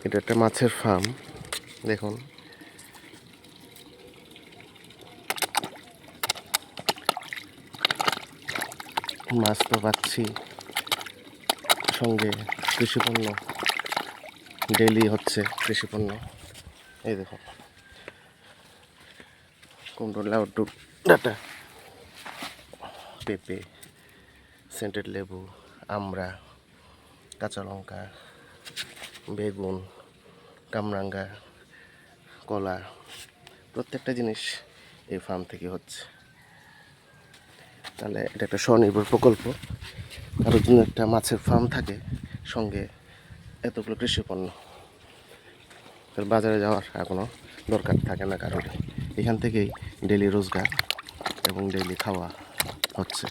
এটা একটা মাছের ফার্ম, দেখুন মাছ তো পাচ্ছি, সঙ্গে কৃষিপণ্য ডেইলি হচ্ছে কৃষিপণ্য। এই দেখুন কুমড়ো, লাউ, ডাটা, পেঁপে, সেন্টেড লেবু, আমড়া, কাঁচা লঙ্কা, বেগুন, কামরাঙ্গা, কলা, প্রত্যেকটা জিনিস এই ফার্ম থেকে হচ্ছে। তাহলে এটা একটা স্বনির্ভর প্রকল্প। কারোর জন্য একটা মাছের ফার্ম থাকে, সঙ্গে এতগুলো কৃষিপণ্য, তার বাজারে যাওয়ার আর কোনো দরকার থাকে না কারোর। এখান থেকেই ডেইলি রোজগার এবং ডেইলি খাওয়া হচ্ছে।